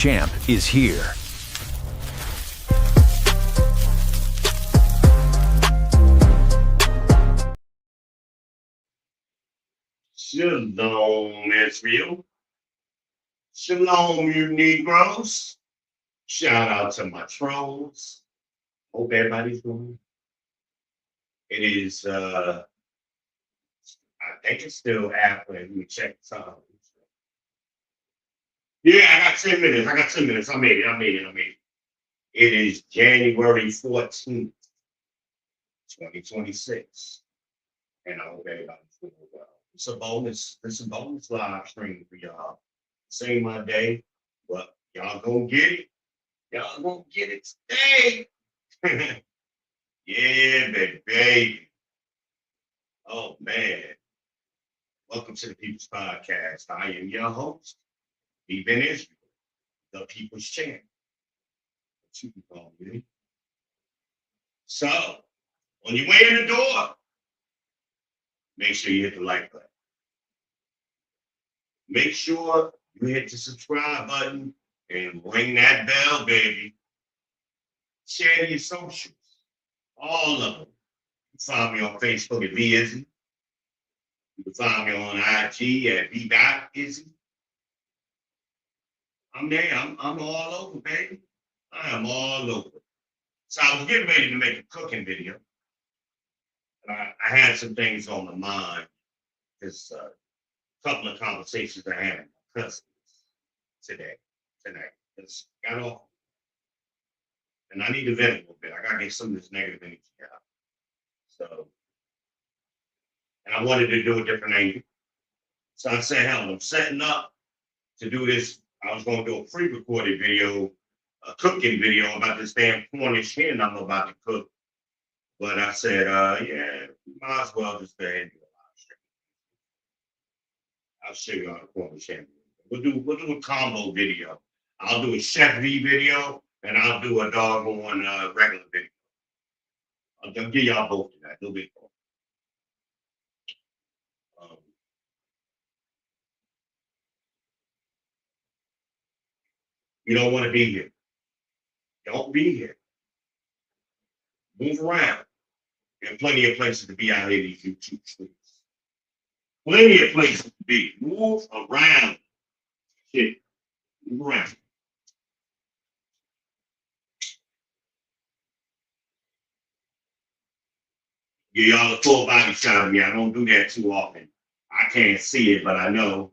Champ is here. Shalom, Israel. Shalom, you Negroes. Shout out to my trolls. Hope everybody's doing. It is, I think it's still after. Let me check the time. Yeah, I got 10 minutes. I made it. It is January 14th, 2026. And I hope everybody's doing well. It's a bonus live stream for y'all. Same my day, but y'all gonna get it. Y'all gonna get it today. Yeah, baby. Oh man. Welcome to the People's Podcast. I am your host, Eben Israel, the People's Champ. What you can call me. So, on your way in the door, make sure you hit the like button. Make sure you hit the subscribe button and ring that bell, baby. Share your socials, all of them. You can find me on Facebook at VIzzy. You can find me on IG at V.Izzy. I'm there. I'm all over, baby. I am all over. So I was getting ready to make a cooking video. I had some things on my mind. There's a couple of conversations I had with my cousins tonight. Just got off. And I need to vent a little bit. I got to get some of this negative energy out. So, and I wanted to do a different angle. So I said, hell, I'm setting up to do this. I was going to do a pre-recorded video, a cooking video about this damn Cornish hen I'm about to cook. But I said, yeah, might as well just go ahead and do a live stream. I'll show you how to Cornish hen. We'll do a combo video. I'll do a Chef V video and I'll do a doggone regular video. I'll give y'all both of that. It'll be cool. You don't want to be here. Don't be here. Move around. There are plenty of places to be out here these YouTube streets. Plenty of places to be. Move around. Shit. Move around. Give y'all a full body shot of me. I don't do that too often. I can't see it, but I know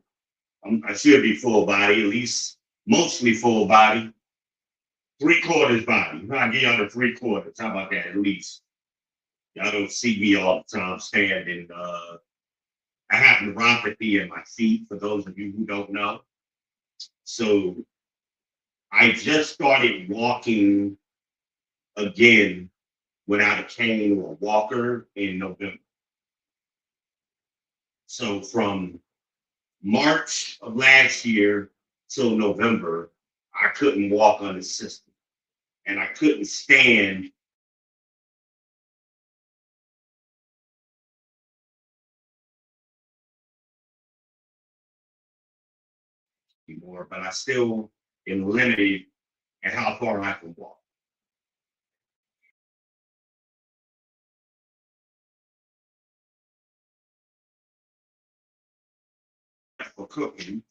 I should be full body, at least mostly full body. 3/4 body. I'll give y'all the 3/4. How about that, at least? Y'all don't see me all the time standing. I have neuropathy in my feet, for those of you who don't know. So I just started walking again without a cane or a walker in November. So from March of last year till November, I couldn't walk unassisted. And I couldn't stand anymore, but I still am limited at how far I can walk. For cooking,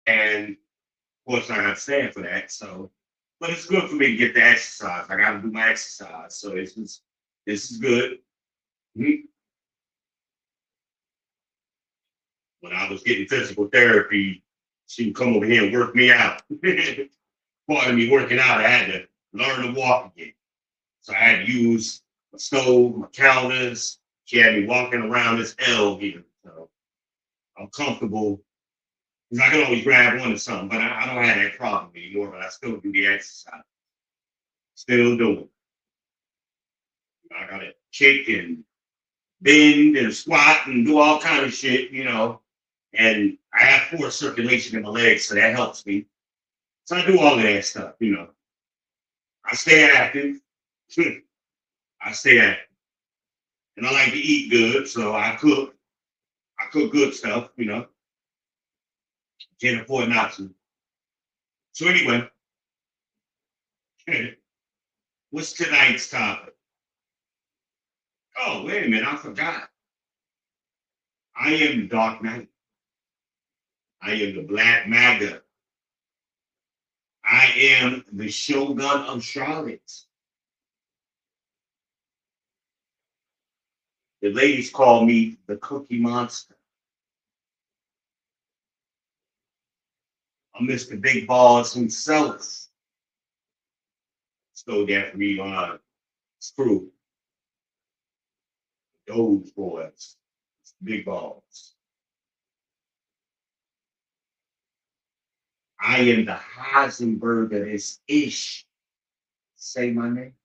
and of course I got to stand for that. So, but it's good for me to get the exercise. I got to do my exercise, so this is good. When I was getting physical therapy, she would come over here and work me out. Part of me working out, I had to learn to walk again. So I had to use my stove, my counters. She had me walking around this L here. So I'm comfortable. I can always grab one or something, but I don't have that problem anymore, but I still do the exercise. Still doing it. I got to kick and bend and squat and do all kind of shit, and I have poor circulation in my legs, so that helps me. So I do all of that stuff, I stay active. I stay active. And I like to eat good, so I cook. I cook good stuff, can't afford not to. So anyway, what's tonight's topic? Oh, wait a minute, I forgot. I am the Dark Knight. I am the Black Maga. I am the Shogun of Charlotte. The ladies call me the Cookie Monster. I'm Mr. Big Balls himself. Stole that from me on Screw. Those boys. Big Balls. I am the Heisenberg of this ish. Say my name.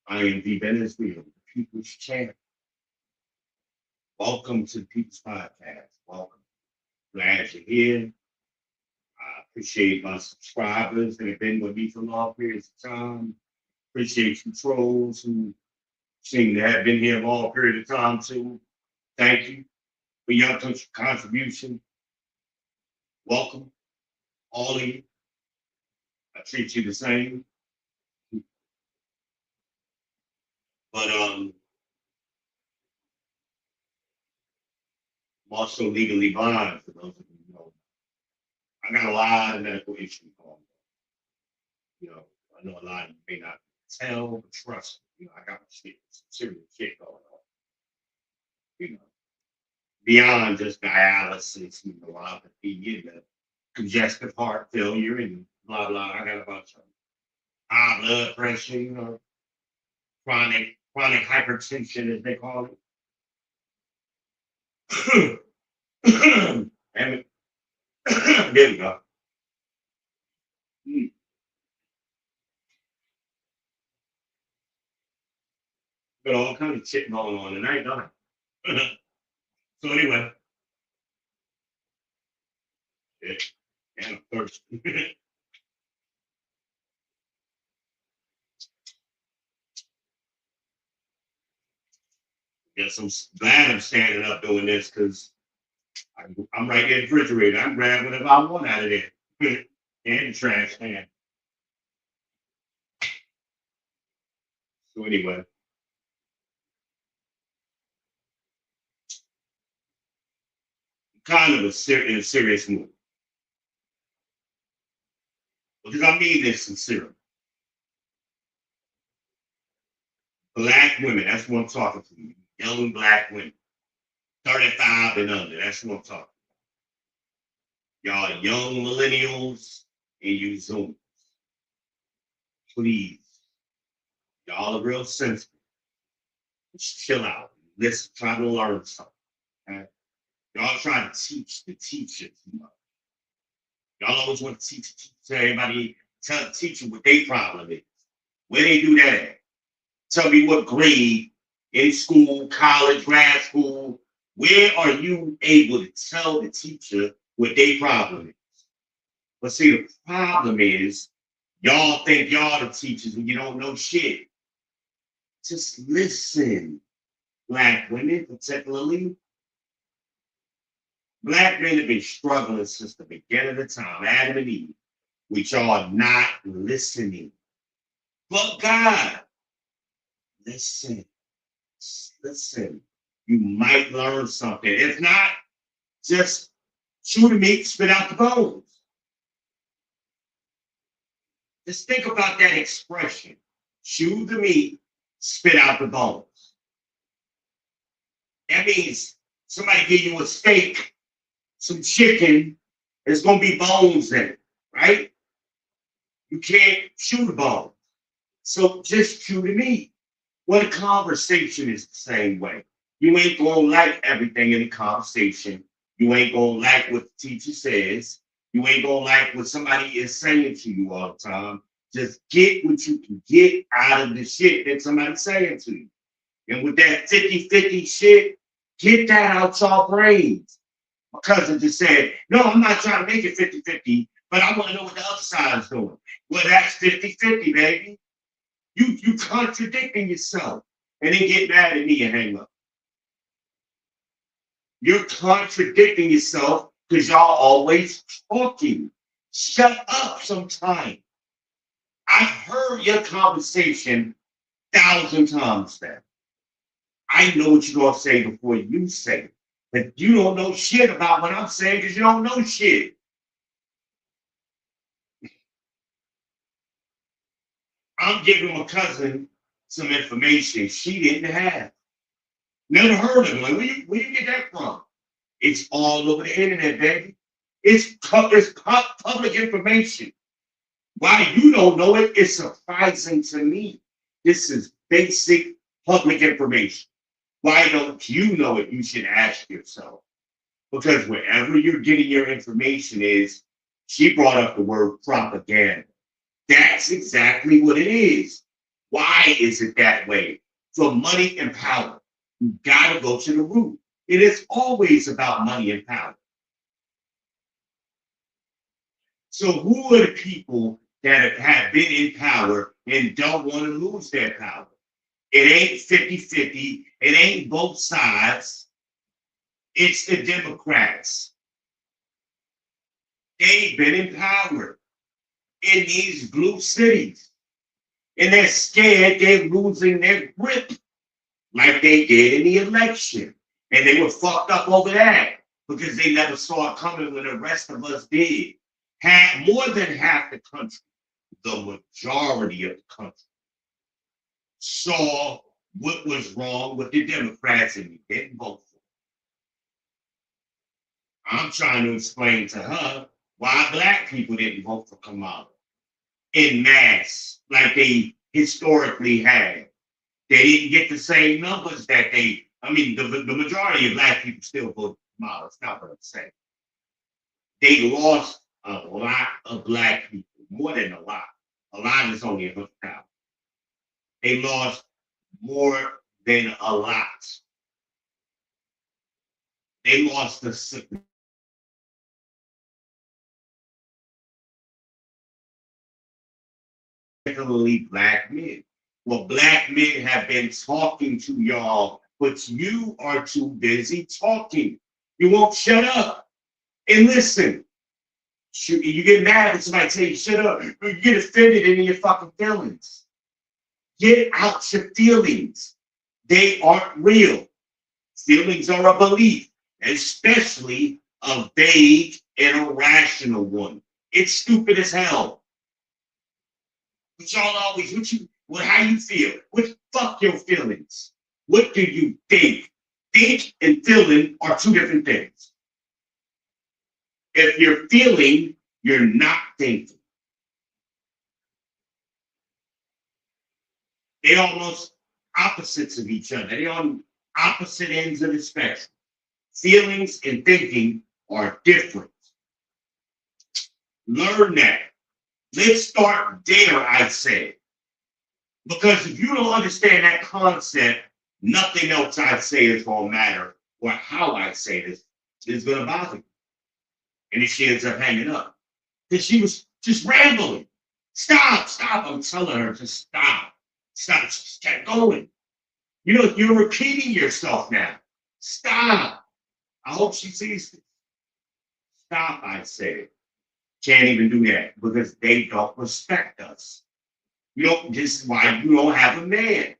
I am the Venezuela, the People's Champ. Welcome to the People's Podcast. Welcome. Glad you're here. I appreciate my subscribers that have been with me for long periods of time. Appreciate you trolls who seem to have been here a long period of time too. Thank you for your contribution. Welcome, all of you. I treat you the same. But I'm also legally blind for those of you who know. I got a lot of medical issues going on. You know, I know a lot of you may not tell, but trust me, I got some serious shit going on. You know, beyond just dialysis, neuropathy, and congestive heart failure, and blah blah. I got a bunch of high blood pressure, chronic hypertension, as they call it. Damn it. There we go. Got all kinds of shit going on tonight, don't I? So anyway, yeah, and I'm thirsty. Yes, I'm glad I'm standing up doing this because I'm right there in the refrigerator. I can grab whatever I want out of there. And the trash can. So anyway, kind of in a serious mood. Because I mean this sincerely. Black women, that's what I'm talking to you. Young black women. 35 and under, that's what I'm talking about. Y'all young millennials and you Zoomers. Please. Y'all are real sensitive. Just chill out. Listen, try to learn something. Okay? Y'all try to teach the teachers. Y'all always want to teach everybody, tell the teacher what their problem is. Where they do that at? Tell me what grade in school, college, grad school, where are you able to tell the teacher what their problem is? But see, the problem is y'all think y'all the teachers when you don't know shit. Just listen, black women particularly. Black men have been struggling since the beginning of the time, Adam and Eve, which y'all not listening. But God, listen, listen. You might learn something. If not, just chew the meat, spit out the bones. Just think about that expression. Chew the meat, spit out the bones. That means somebody give you a steak, some chicken, there's gonna be bones in it, right? You can't chew the bones. So just chew the meat. Well, the conversation is the same way. You ain't gonna like everything in the conversation. You ain't gonna like what the teacher says. You ain't gonna like what somebody is saying to you all the time. Just get what you can get out of the shit that somebody's saying to you. And with that 50-50 shit, get that out your brains. My cousin just said, no, I'm not trying to make it 50-50, but I want to know what the other side is doing. Well, that's 50-50, baby. You contradicting yourself. And then get mad at me and hang up. You're contradicting yourself because y'all always talking. Shut up sometime. I've heard your conversation 1,000 times now. I know what you're gonna say before you say it. But you don't know shit about what I'm saying because you don't know shit. I'm giving my cousin some information she didn't have. Never heard of it. Like, where you get that from? It's all over the internet, baby. It's public information. Why you don't know it is surprising to me. This is basic public information. Why don't you know it? You should ask yourself. Because wherever you're getting your information is, she brought up the word propaganda. That's exactly what it is. Why is it that way? For money and power. You gotta go to the root. It is always about money and power. So who are the people that have been in power and don't want to lose their power? It ain't 50-50. It ain't both sides. It's the Democrats. They've been in power in these blue cities. And they're scared they're losing their grip like they did in the election. And they were fucked up over that because they never saw it coming when the rest of us did. Had more than half the country, the majority of the country, saw what was wrong with the Democrats and we didn't vote for them. I'm trying to explain to her why black people didn't vote for Kamala in mass like they historically had. They didn't get the same numbers that the majority of black people still voted for Kamala. It's not what I'm saying. They lost a lot of black people, more than a lot. A lot is only 100,000. They lost more than a lot. They lost a significantly black men. Well, black men have been talking to y'all, but you are too busy talking. You won't shut up and listen. You get mad when somebody tell you shut up. You get offended in your fucking feelings. Get out your feelings. They aren't real. Feelings are a belief, especially a vague and irrational one. It's stupid as hell. But y'all always, how you feel? Fuck your feelings. What do you think? Think and feeling are two different things. If you're feeling, you're not thinking. They're almost opposites of each other. They're on opposite ends of the spectrum. Feelings and thinking are different. Learn that. Let's start there, I say. Because if you don't understand that concept, nothing else I say is going to matter, or how I say this is going to bother you. And then she ends up hanging up. Because she was just rambling. Stop. I'm telling her to stop. Stop. She kept going. You're repeating yourself now. Stop. I hope she sees this. Stop, I say. Can't even do that because they don't respect us. This is why you don't have a man.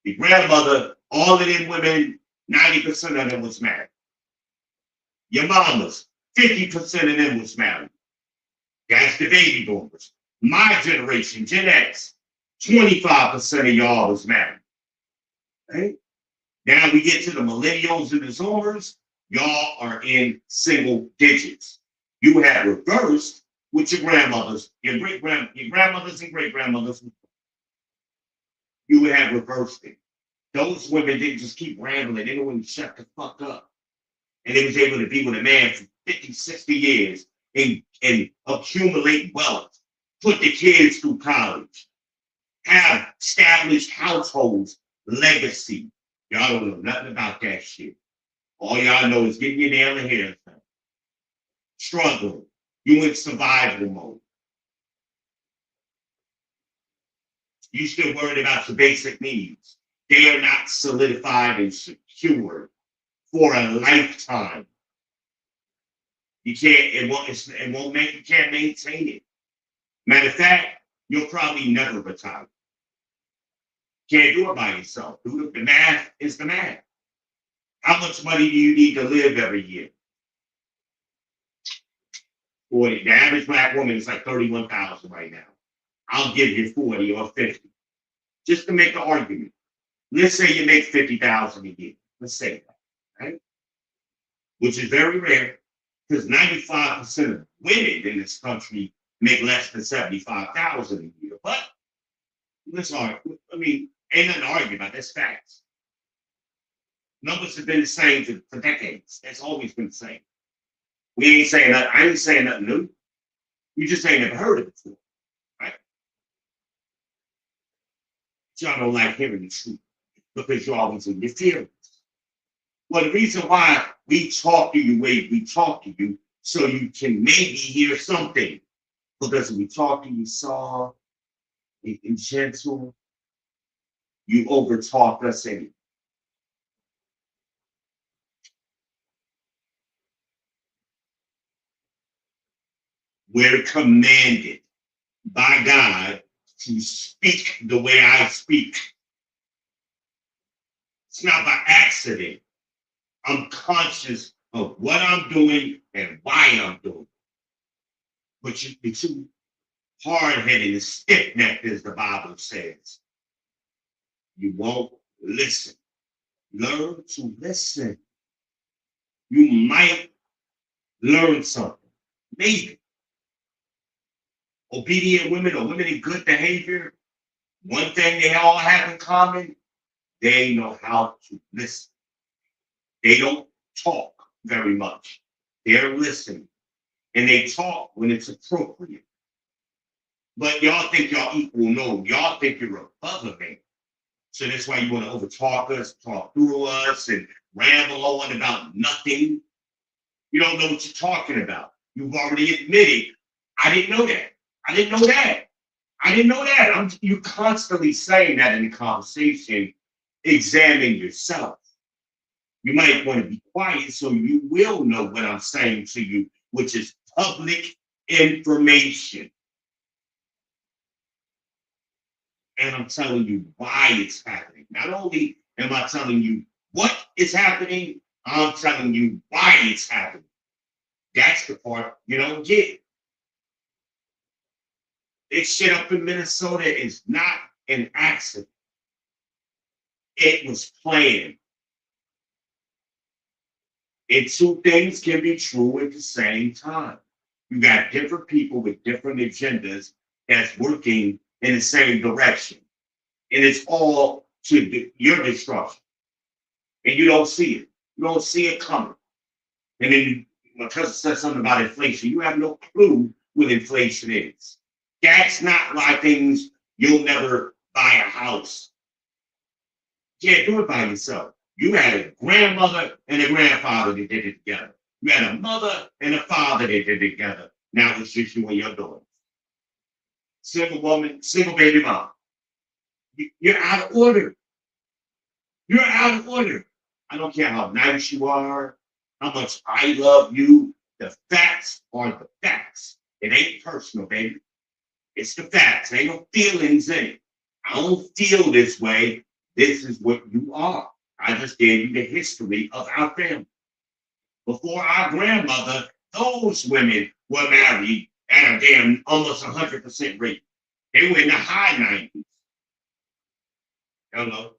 The grandmother, all of them women, 90% of them was married. Your mamas, 50% of them was married. That's the baby boomers. My generation, Gen X, 25% of y'all was married. Right? Now we get to the millennials and the Zoomers, y'all are in single digits. You had reversed with your grandmothers, your grandmothers and great grandmothers. You would have reversed it. Those women didn't just keep rambling, they wouldn't shut the fuck up. And they was able to be with a man for 50, 60 years and accumulate wealth, put the kids through college, have established households, legacy. Y'all don't know nothing about that shit. All y'all know is getting your nail and hair done. Struggling. You in survival mode. You still worried about your basic needs. They are not solidified and secured for a lifetime. You can't, it won't make, you can't maintain it. Matter of fact, you'll probably never retire. Can't do it by yourself. The math is the math. How much money do you need to live every year? 40. The average black woman is like 31,000 right now. I'll give you 40 or 50. Just to make an argument. Let's say you make 50,000 a year. Let's say that, right? Which is very rare because 95% of women in this country make less than 75,000 a year. But let's argue. I mean, ain't nothing to argue about. That's facts. Numbers have been the same for decades. That's always been the same. We ain't saying that. I ain't saying nothing new. You just ain't never heard it before, right? Y'all don't like hearing the truth because you're always in your feelings. Well, the reason why we talk to you the way we talk to you, so you can maybe hear something. Because we talk to you soft and gentle, you overtalk us anyway. We're commanded by God to speak the way I speak. It's not by accident. I'm conscious of what I'm doing and why I'm doing it. But you're too hard-headed and stiff-necked, as the Bible says. You won't listen. Learn to listen. You might learn something. Maybe. Obedient women or women in good behavior, one thing they all have in common, they know how to listen. They don't talk very much. They're listening. And they talk when it's appropriate. But y'all think y'all equal. No, y'all think you're above me. So that's why you want to overtalk us, talk through us, and ramble on about nothing. You don't know what you're talking about. You've already admitted, I didn't know that. I didn't know that. I didn't know that. You're constantly saying that in the conversation. Examine yourself. You might want to be quiet so you will know what I'm saying to you, which is public information. And I'm telling you why it's happening. Not only am I telling you what is happening, I'm telling you why it's happening. That's the part you don't get. This shit up in Minnesota is not an accident. It was planned. And two things can be true at the same time. You got different people with different agendas that's working in the same direction. And it's all to your destruction. And you don't see it. You don't see it coming. And then my cousin said something about inflation. You have no clue what inflation is. That's not why you'll never buy a house. You can't do it by yourself. You had a grandmother and a grandfather that did it together. You had a mother and a father that did it together. Now it's just you and your daughter. Single woman, single baby mom. You're out of order. You're out of order. I don't care how nice you are, how much I love you. The facts are the facts. It ain't personal, baby. It's the facts. There ain't no feelings in it. I don't feel this way. This is what you are. I just gave you the history of our family. Before our grandmother, those women were married at a damn almost 100% rate. They were in the high 90s. Hello.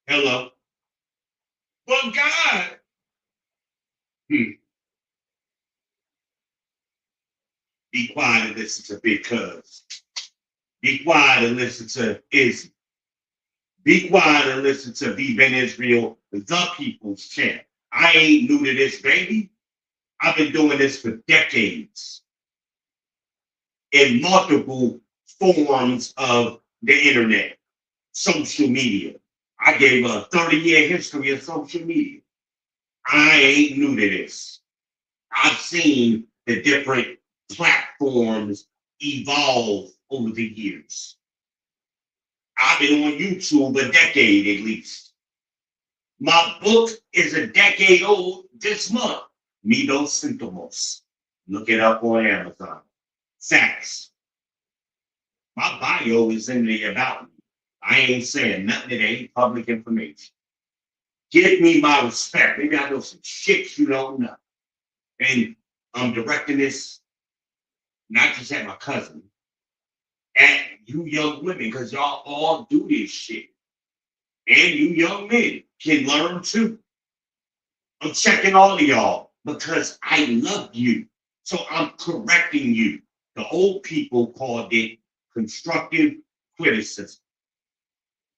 Hello. But God. Be quiet and listen to Big Cuz. Be quiet and listen to Izzy. Be quiet and listen to Viva Israel, the People's Champ. I ain't new to this, baby. I've been doing this for decades in multiple forms of the internet, social media. I gave a 30-year history of social media. I ain't new to this. I've seen the different platforms evolve over the years. I've been on YouTube a decade at least. My book is a decade old this month. Me dos Sintomos. Look it up on Amazon. Facts. My bio is in the about me. I ain't saying nothing that ain't public information. Give me my respect. Maybe I know some shit you don't know. And I'm directing this not just at my cousin, at you young women, because y'all all do this shit. And you young men can learn too. I'm checking all of y'all because I love you. So I'm correcting you. The old people called it constructive criticism.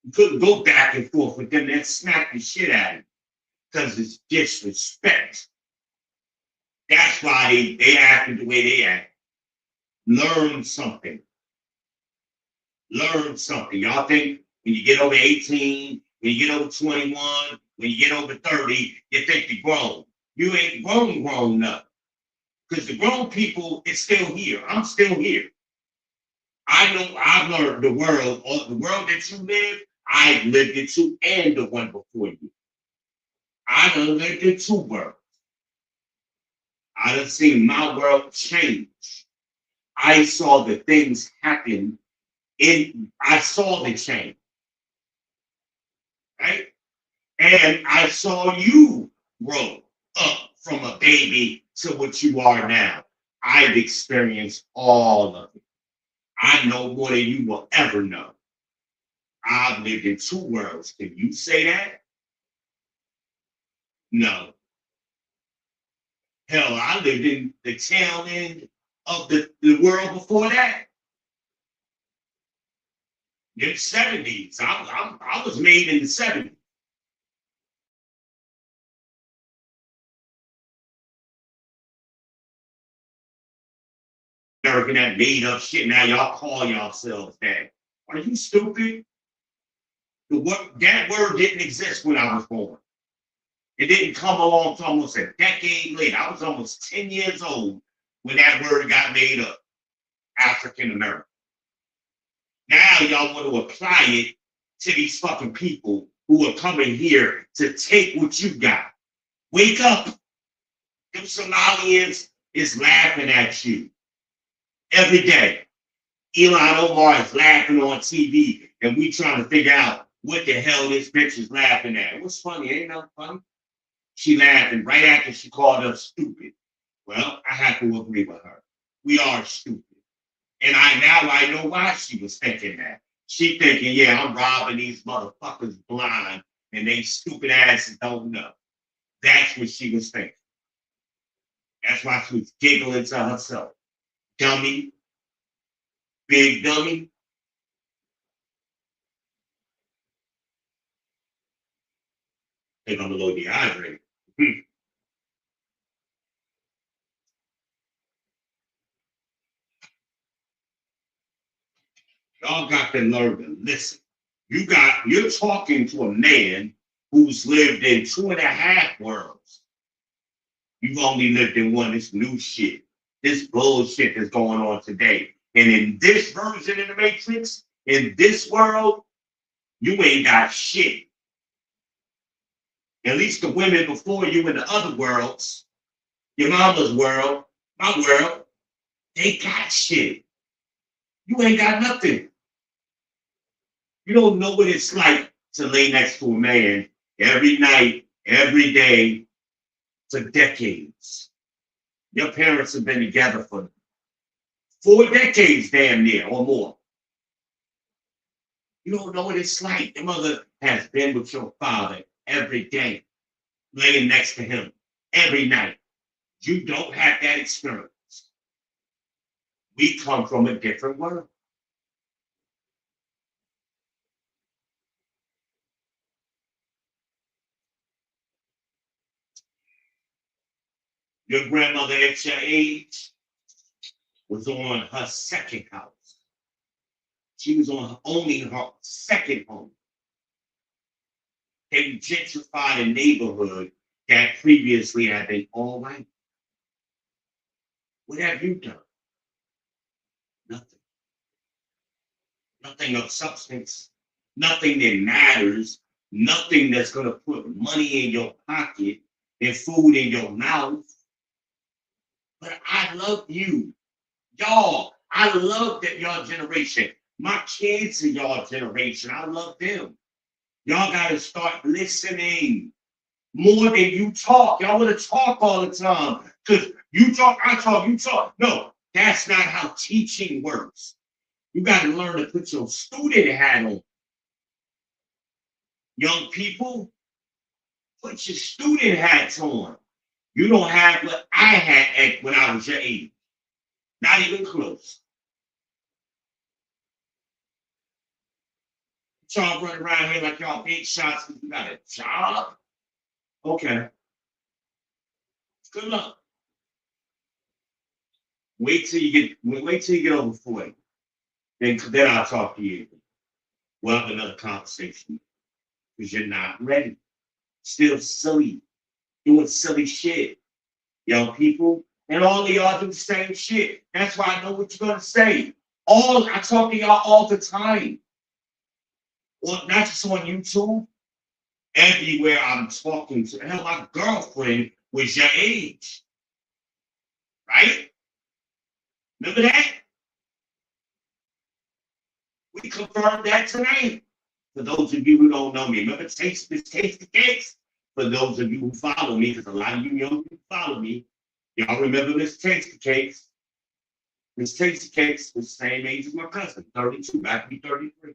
You couldn't go back and forth with them and smack the shit out of you because it's disrespect. That's why they acted the way they act. Learn something. Learn something. Y'all think when you get over 18, when you get over 21, when you get over 30, you think you're grown. You ain't grown enough. Because the grown people is still here. I'm still here. I know I've learned the world that you live, I've lived it too, and the one before you. I done lived in two worlds. I done seen my world change. I saw the things happen I saw the change, right? And I saw you grow up from a baby to what you are now. I've experienced all of it. I know more than you will ever know. I've lived in two worlds. Can you say that? No. Hell, I lived in the tail end of the world before that. In the 70s. I was made in the 70s. American that made up shit. Now y'all call yourselves that. Are you stupid? That word didn't exist when I was born. It didn't come along to almost a decade later. I was almost 10 years old when that word got made up. African American. Now y'all want to apply it to these fucking people who are coming here to take what you got. Wake up. Them Somalians is laughing at you every day. Elon Omar is laughing on TV, and we trying to figure out what the hell this bitch is laughing at. What's funny? Ain't nothing funny. She laughing right after she called us stupid. Well, I have to agree with her. We are stupid. And I know why she was thinking that. She thinking, yeah, I'm robbing these motherfuckers blind, and they stupid asses don't know. That's what she was thinking. That's why she was giggling to herself. Dummy, big dummy. I think I'm a little dehydrated. Y'all got to learn to listen. You're talking to a man who's lived in two and a half worlds. You've only lived in one. This new shit, this bullshit that's going on today. And in this version of the Matrix, in this world, you ain't got shit. At least the women before you in the other worlds, your mama's world, my world, they got shit. You ain't got nothing. You don't know what it's like to lay next to a man every night, every day, for decades. Your parents have been together for 4 decades, damn near, or more. You don't know what it's like. Your mother has been with your father every day, laying next to him every night. You don't have that experience. We come from a different world. Your grandmother at your age was on her second house. She was on only her second home. They gentrified a neighborhood that previously had been all white. What have you done? Nothing. Nothing of substance. Nothing that matters nothing that's going to put money in your pocket and food in your mouth. But I love you. Y'all, I love that y'all generation. My kids are y'all generation. I love them. Y'all got to start listening more than you talk. Y'all want to talk all the time because you talk, I talk, you talk. No, that's not how teaching works. You got to learn to put your student hat on. Young people, put your student hats on. You don't have what I had when I was your age. Not even close. Y'all running around here like y'all big shots because you got a job. Okay. Good luck. Wait till you get over 40. Then I'll talk to you. We'll have another conversation. Because you're not ready. Still silly. Doing silly shit. Young people. And all of y'all do the same shit. That's why I know what you're gonna say. I talk to y'all all the time. Well, not just on YouTube. Everywhere I'm talking to. Hell, my girlfriend was your age. Right? Remember that? We confirmed that tonight. For those of you who don't know me, remember Tasty Cakes? For those of you who follow me, because a lot of you young people follow me, y'all remember Miss Tasty Cakes? Miss Tasty Cakes was the same age as my cousin, 32, about to be 33.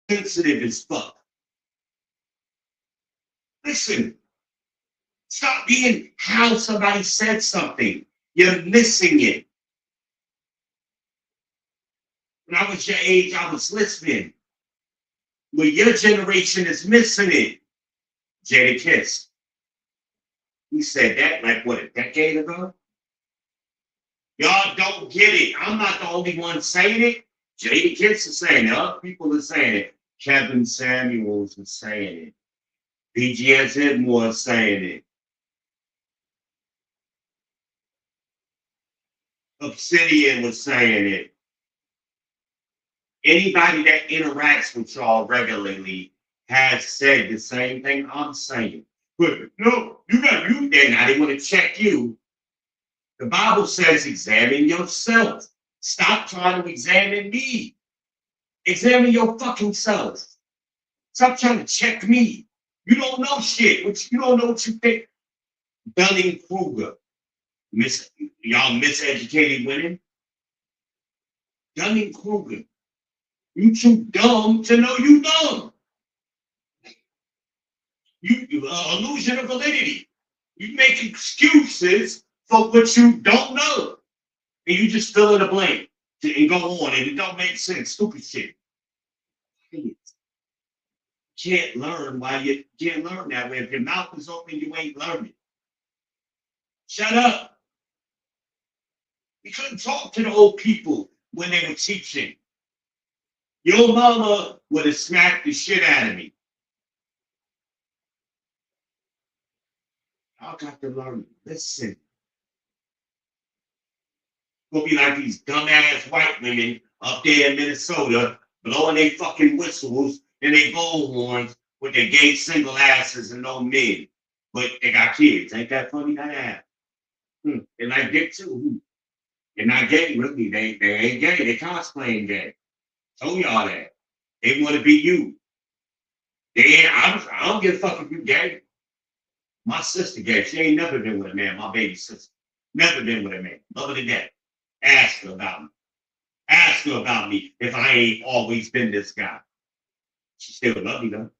Sensitive as fuck. Listen, stop being how somebody said something. You're missing it. When I was your age, I was listening. Well, your generation is missing it. Jada Kiss. He said that like what, a decade ago? Y'all don't get it. I'm not the only one saying it. Jada Kiss is saying it. Other people are saying it. Kevin Samuels is saying it. BGS Edmore is saying it. Obsidian was saying it. Anybody that interacts with y'all regularly has said the same thing I'm saying. But no, they're not even going to check you. The Bible says examine yourself. Stop trying to examine me. Examine your fucking self. Stop trying to check me. You don't know shit. You don't know what you think. Dunning Kruger. Y'all miseducated women. Dunning Kruger. You too dumb to know you dumb. Illusion of validity. You make excuses for what you don't know. And you just fill in the blank and go on. And it don't make sense. Stupid shit. Can't learn why you can't learn that way. If your mouth is open, you ain't learning. Shut up. We couldn't talk to the old people when they were teaching. Your mama would have smacked the shit out of me. I got to learn. Listen. Gonna be like these dumbass white women up there in Minnesota blowing their fucking whistles and their bullhorns with their gay single asses and no men. But they got kids. Ain't that funny? That And I get too. They're not gay, really. They ain't gay. They cosplaying gay. Told y'all that. They want to be you. I don't give a fuck if you gay. My sister gay. She ain't never been with a man. My baby sister. Never been with a man. Love her to death. Ask her about me. Ask her about me if I ain't always been this guy. She still love me though.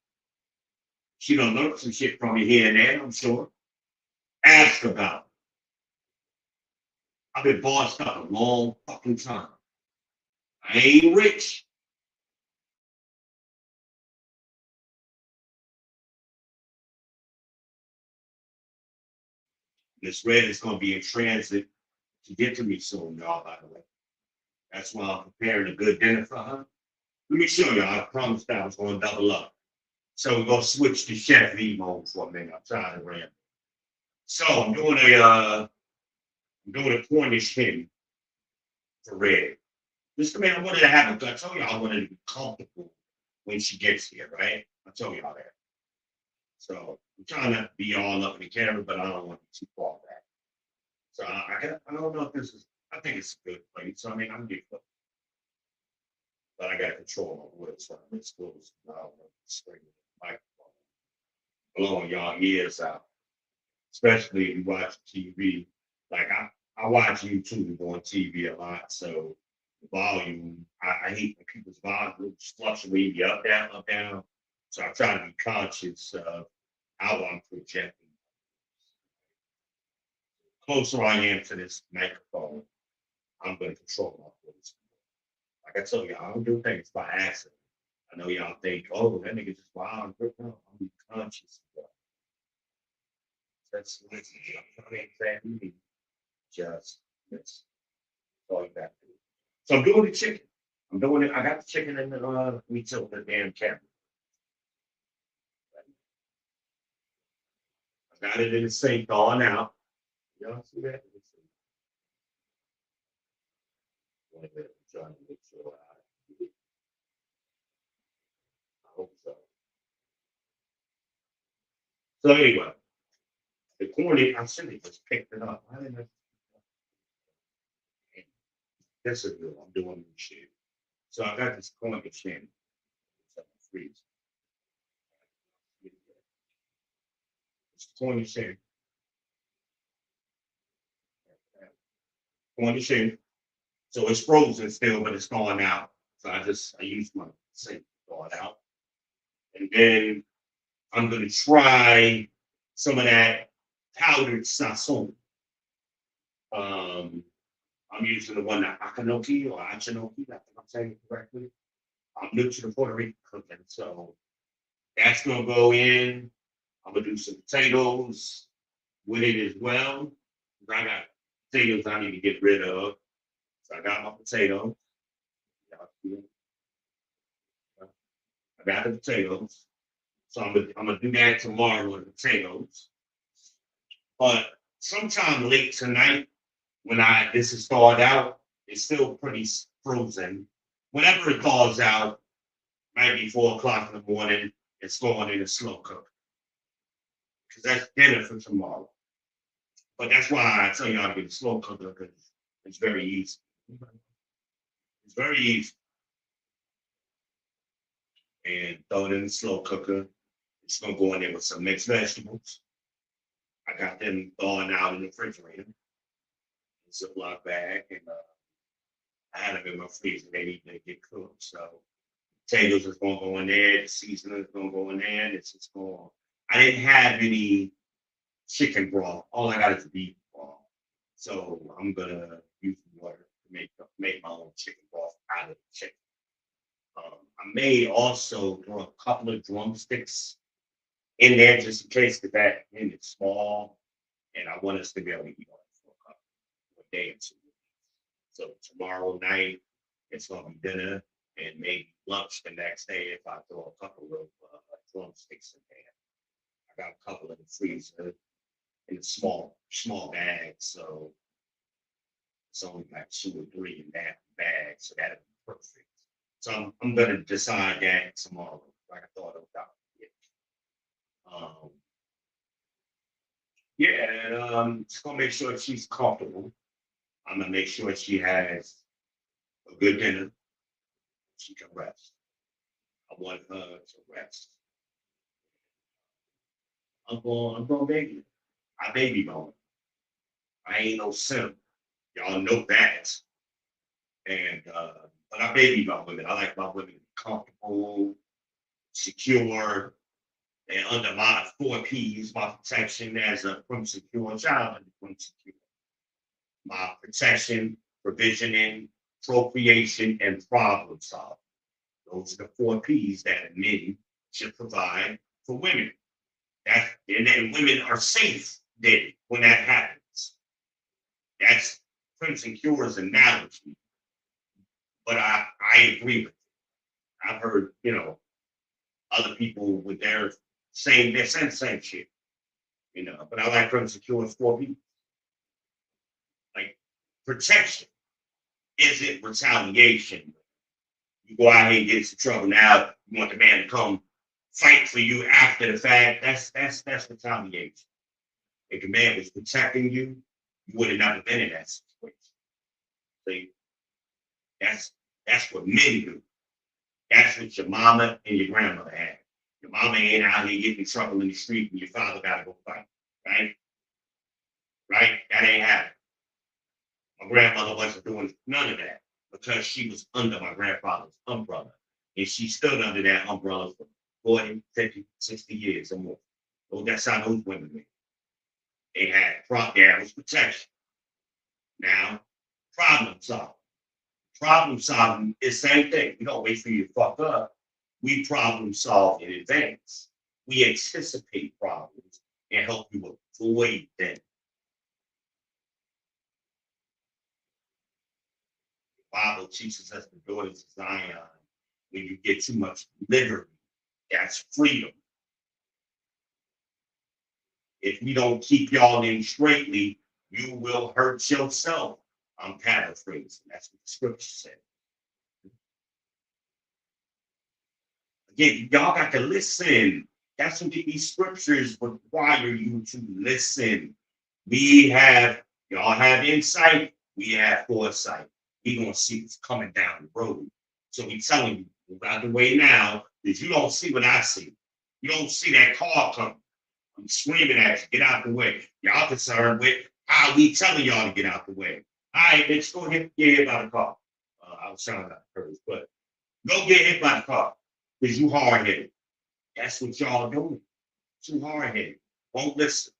She done learned some shit from me here and there, I'm sure. Ask her about it. I've been bossed up a long fucking time. I ain't rich. Miss Red is going to be in transit to get to me soon, y'all, by the way. That's why I'm preparing a good dinner for her. Let me show y'all. I promised I was going to double up. So we're going to switch to Chef V mode for a minute. I'm trying to ramp. So I'm doing a Cornish hen for red. Just I mean, I wanted to have a. I told y'all I wanted to be comfortable when she gets here, right? I told y'all that. So I'm trying not to be all up in the camera, but I don't want to be too far back. So I don't know if this is. I think it's a good place. So I mean, I'm good, but I got control over it. So I'm exposed. I don't want to scream the microphone, blowing y'all ears out, especially if you watch TV. Like I watch YouTube on TV a lot, so the volume. I hate when people's volumes fluctuate up, down. So I try to be conscious of how I'm projecting. Closer I am to this microphone, I'm going to control my voice. Like I told you, I don't do things by accident. I know y'all think, oh, that nigga just wild. No, I'm conscious of that. That's exactly just this. All you got to do. So I'm doing the chicken. I'm doing it. I got the chicken in the we took the damn camera. I got it in the sink thawing out. Y'all see that? Wait a minute, I'm trying to make sure I hope so. So anyway, the corn, I should have just picked it up. I didn't. This is good. I'm doing this shit. So I got this corn machine. It's up in the freezer. It's corn machine. Corn machine. So it's frozen still, but it's gone out. So I use my sink to thaw it out. And then I'm gonna try some of that powdered sazon. Um, I'm using the one that Akanoki or Achinoki, I think I'm saying it correctly. I'm new to the Puerto Rican cooking, so that's gonna go in. I'm gonna do some potatoes with it as well. I got potatoes I need to get rid of. So I got my potatoes. I got the potatoes. So I'm gonna do that tomorrow with the potatoes. But sometime late tonight, when I this is thawed out, it's still pretty frozen. Whenever it thaws out, maybe 4 o'clock in the morning, it's going in a slow cook. Because that's dinner for tomorrow. But that's why I tell you how to get a slow cooker because it's very easy. It's very easy. And throw it in the slow cooker. It's gonna go in there with some mixed vegetables. I got them thawing out in the refrigerator, in a Ziploc bag, and I had them in my freezer. They need to get cooked. So potatoes is gonna go in there. The seasoning is gonna go in there. It's just going. I didn't have any chicken broth. All I got is beef broth. So I'm gonna use water to make my own chicken broth out of the chicken. I may also throw a couple of drumsticks in there just in case the that end is small, and I want us to be able to eat on it for a day or two. So tomorrow night it's gonna be dinner and maybe lunch the next day if I throw a couple of drumsticks in there. I got a couple in the freezer in a small bag, so it's only like 2 or 3 in that bag, so that'd be perfect. So I'm gonna decide that tomorrow, like I thought about it. Um, yeah, and just gonna make sure she's comfortable. I'm gonna make sure she has a good dinner. She can rest. I want her to rest. I'm going baby. I baby bone. I ain't no simp. Y'all know that. And but I baby my women. I like my women to be comfortable, secure, and under my 4 P's, my protection as a from secure child and from secure. My protection, provisioning, procreation, and problem solving. Those are the 4 P's that men should provide for women. That and then women are safe then when that happens. That's Prince and Cure's analogy, but I agree with it. I've heard, other people with their same they're saying the same shit. But I like her securing 4 people. Like protection isn't retaliation. You go out here and get into trouble now. You want the man to come fight for you after the fact. That's retaliation. If the man was protecting you, you would have never been in that situation. See, that's that's what men do. That's what your mama and your grandmother had. Your mama ain't out here getting in trouble in the street and your father gotta go fight. Right? Right? That ain't happening. My grandmother wasn't doing none of that because she was under my grandfather's umbrella. And she stood under that umbrella for 40, 50, 60 years or more. So that's how those women were. They had there was protection. Now, problem solving. Problem solving is the same thing. We don't wait for you to fuck up. We problem solve in advance. We anticipate problems and help you avoid them. The Bible teaches us the daughters of Zion. When you get too much liberty, that's freedom. If we don't keep y'all in straightly, you will hurt yourself. I'm paraphrasing. That's what the scripture said. Again, y'all got to listen. That's what these scriptures require you to listen. Y'all have insight. We have foresight. We gonna see what's coming down the road. So we telling you, move out the way now, because you don't see what I see. You don't see that car coming. I'm screaming at you, get out the way. Y'all concerned with how we telling y'all to get out the way. All right, let's go get hit by the car. I was trying not to curse, but go get hit by the car because you hard headed. That's what y'all doing. Too hard headed. Won't listen.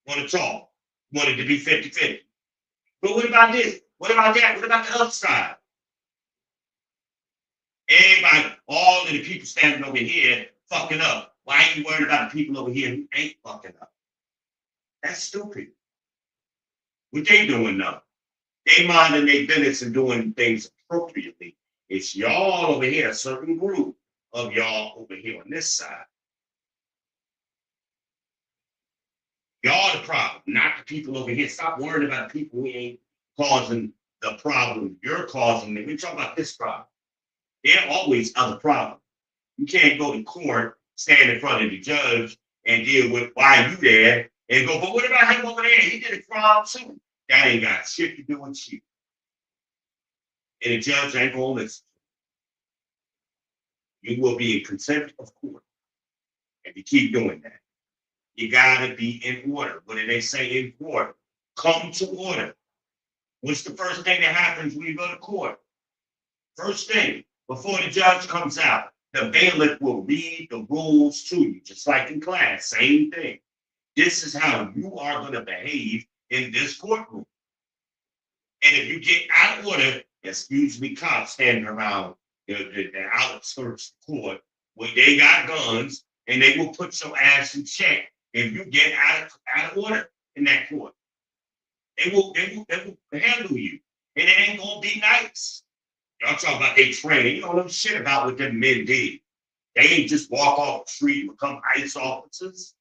Want to talk. Wanted to be 50-50. But what about this? What about that? What about the other side? Everybody, all of the people standing over here fucking up. Why are you worried about the people over here who ain't fucking up? That's stupid. What they doing now? They minding their business and doing things appropriately. It's y'all over here, a certain group of y'all over here on this side. Y'all the problem, not the people over here. Stop worrying about the people who ain't causing the problem. You're causing them. We're talking about this problem. There are always other problems. You can't go to court, stand in front of the judge, and deal with why you there, and go, but what about him over there? He did a crime too. That ain't got shit to do with you. And the judge ain't gonna listen. You will be in contempt of court if you keep doing that. You gotta be in order. What do they say in court? Come to order. What's the first thing that happens when you go to court? First thing, before the judge comes out, the bailiff will read the rules to you, just like in class, same thing. This is how you are going to behave in this courtroom. And if you get out of order, there's usually cops standing around the outskirts of the court where they got guns and they will put your ass in check if you get out of order in that court. They will handle you. And it ain't gonna be nice. Y'all talk about they training. You don't know shit about what them men did. They ain't just walk off the street and become ICE officers.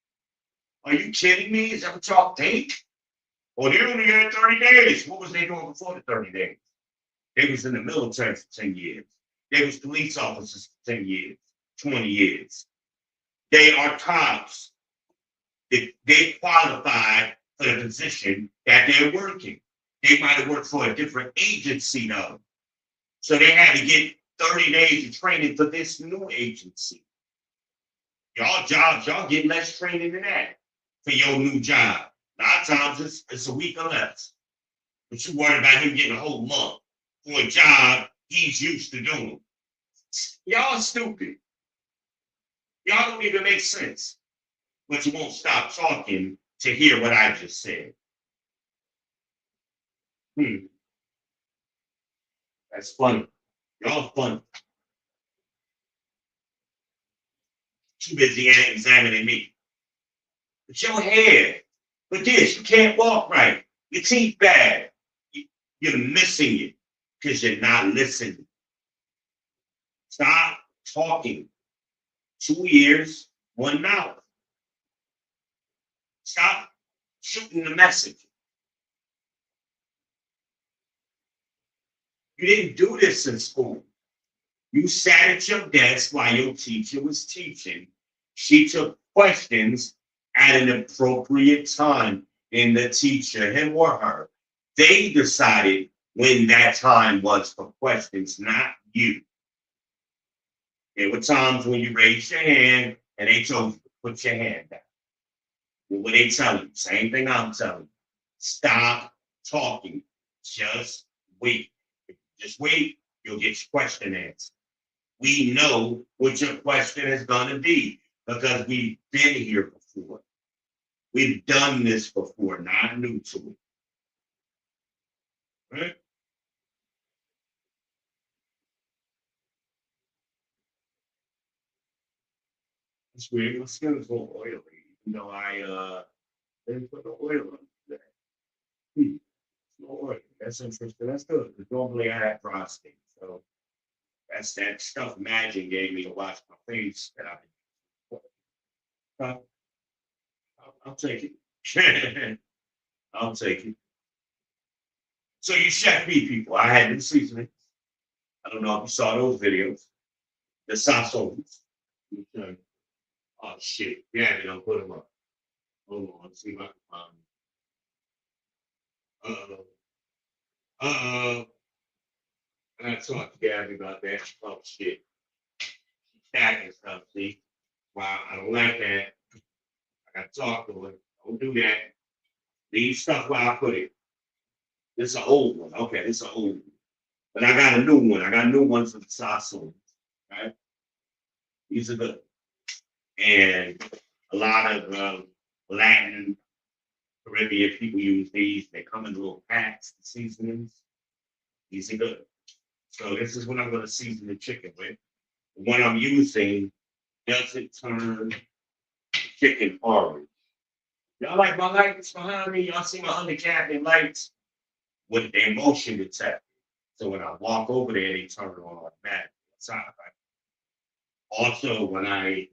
Are you kidding me? Is that what y'all think? Well, they only had 30 days. What was they doing before the 30 days? They was in the military for 10 years. They was police officers for 10 years, 20 years. They are cops. They qualified for the position that they're working. They might have worked for a different agency though. So they had to get 30 days of training for this new agency. Y'all jobs, y'all get less training than that for your new job. A lot of times it's a week or less. But you worried about him getting a whole month for a job he's used to doing. Y'all stupid. Y'all don't even make sense. But you won't stop talking to hear what I just said. That's funny. Y'all funny. Too busy examining me. But your hair, but this, you can't walk right. Your teeth bad. You're missing it because you're not listening. Stop talking. 2 ears, one mouth. Stop shooting the message. You didn't do this in school. You sat at your desk while your teacher was teaching. She took questions at an appropriate time in the teacher, him or her. They decided when that time was for questions, not you. There were times when you raised your hand and they told you to put your hand down. What were they telling you? Same thing I'm telling you. Stop talking. Just wait. Just wait. You'll get your question answered. We know what your question is going to be because we've been here before. We've done this before, not new to it. Right? It's weird. My skin is a little oily, even though I didn't put no oil on today. Hmm. No oil. That's interesting. That's good. Because normally I have dry skin. So that's that stuff Magic gave me to wash my face that I've been. Uh, I'll take it. I'll take it. So you chef me people. I had new seasoning. I don't know if you saw those videos. The sasons. Okay. Oh shit. Yeah, you know, put them up. Hold on. Let's see if I can find them. I talked to Gabby about that. Oh shit. Stacking stuff, see? Wow, I don't like that. I gotta talk to her. Don't do that. Leave stuff where I put it. This is an old one. Okay, this is an old one. But I got a new one. I got new ones for the sasons. Right? These are good. And a lot of Latin Caribbean people use these. They come in little packs, the seasonings. These are good. So this is what I'm going to season the chicken with. The one I'm using doesn't turn chicken orange. Y'all like my lights behind me? Y'all see my undercabinet lights with the motion detector. So when I walk over there, they turn it on automatically. Also, when I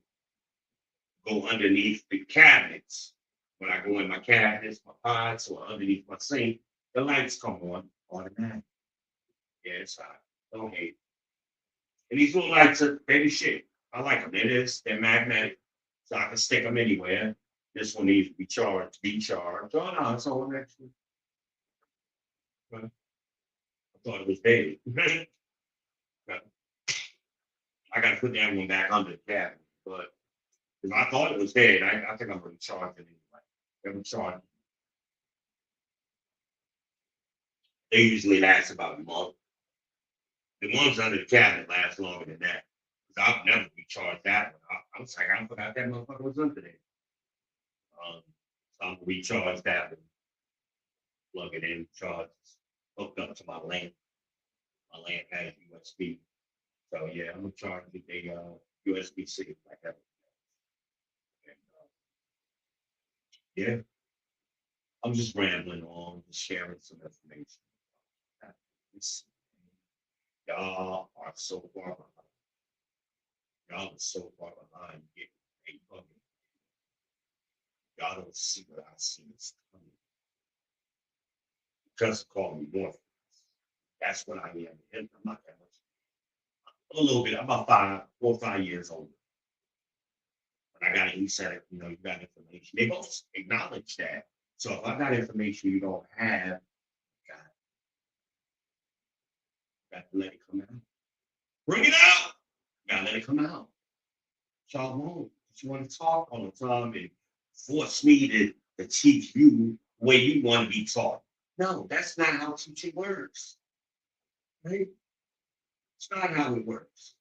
go underneath the cabinets, when I go in my cabinets, my pots, or underneath my sink, the lights come on automatically. Yeah, it's hot. Don't hate. And these little lights are they the shit. I like them. They're magnetic. So I can stick them anywhere. This one needs to be charged, be charged. Oh no, it's on actually. I thought it was dead. I gotta put that one back under the cabinet. But if I thought it was dead, I think I'm gonna charge it anyway. I'm gonna charge it. They usually last about a month. The ones under the cabinet last longer than that. Because I've never recharged that one. I was like, I forgot that motherfucker was under there. Um, so I'm gonna recharge that one, plug it in, charge, hooked up to my lamp. My lamp has USB. So yeah, I'm gonna charge it a USB-C like that. And, yeah, I'm just rambling on, just sharing some information. It's- y'all are so far behind. Y'all are so far behind getting a fucking. Y'all don't see what I see is coming. Just call me Morpheus. That's what I am. And I'm not that much. A little bit. I'm about 4 or 5 years older. But I got to said it, you got information. They both acknowledge that. So if I got information you don't have, got, got to let it come out. Bring it out. Gotta let it come out. Y'all won't. You want to talk all the time and force me to teach you the way you want to be taught. No, that's not how teaching works. Right? It's not how it works.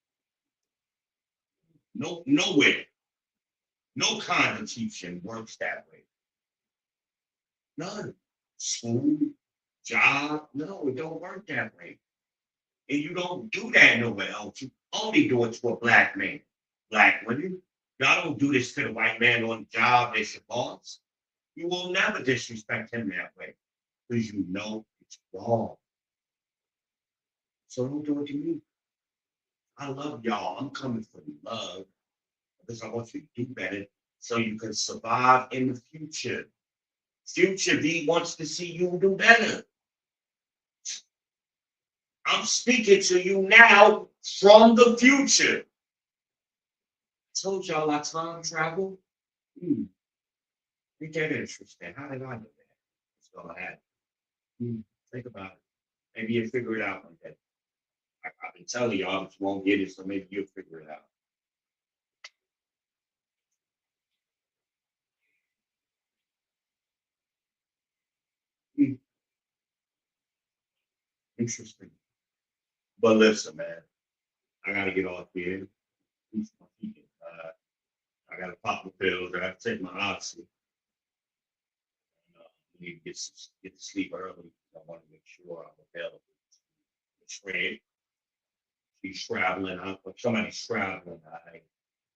No, nowhere. No kind of teaching works that way. None. School, job, no, it don't work that way. And you don't do that nowhere else. You only do it to a black man, black women. Y'all don't do this to the white man on the job that's your boss. You will never disrespect him that way because you know it's wrong. So don't do it to me. I love y'all. I'm coming for love because I want you to do better so you can survive in the future. Future V wants to see you do better. I'm speaking to you now from the future. I told y'all I time travel. Think that interesting. How did I know that? It's gonna happen. Think about it. Maybe you'll figure it out one day. I've been telling y'all you won't get it, so maybe you'll figure it out. Interesting. But listen, man, I gotta get off here. I gotta pop the pills. I have to take my oxy. I need to get to sleep early. I want to make sure I'm available. Trade. She's traveling. If somebody's traveling, I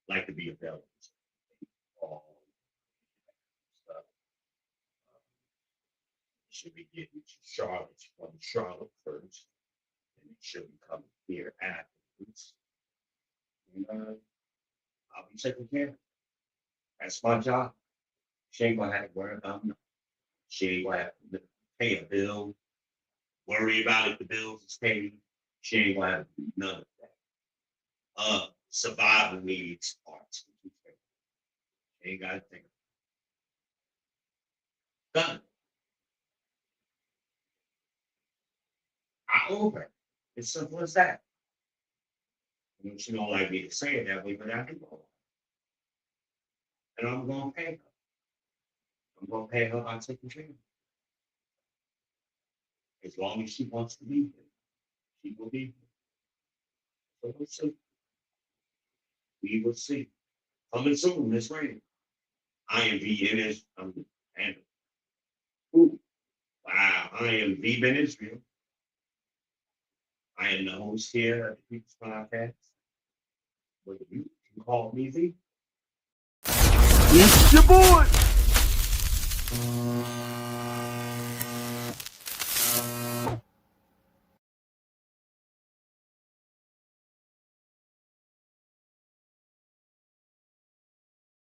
like to be available. Should be getting to Charlotte. She's going to Charlotte first, and then she'll be coming here afterwards. And I'll be taking care of her. That's my job. She ain't gonna have to worry about nothing. She ain't gonna have to pay a bill, worry about if the bills is paid. She ain't gonna have to do none of that. Survival needs are taken care of. She ain't gotta think of it. Done. I owe her. It's simple as that. You know, she don't like me to say it that way, but I do. And I'm gonna pay her. I'm gonna pay her by taking care of her. As long as she wants to be here, she will be here. So we'll see. We will see. Coming soon, Miss Rain. I am V in it. And ooh, wow, I am V Ben Israel. I am the host here at the People's Podcast. But you can call me V. It's your boy.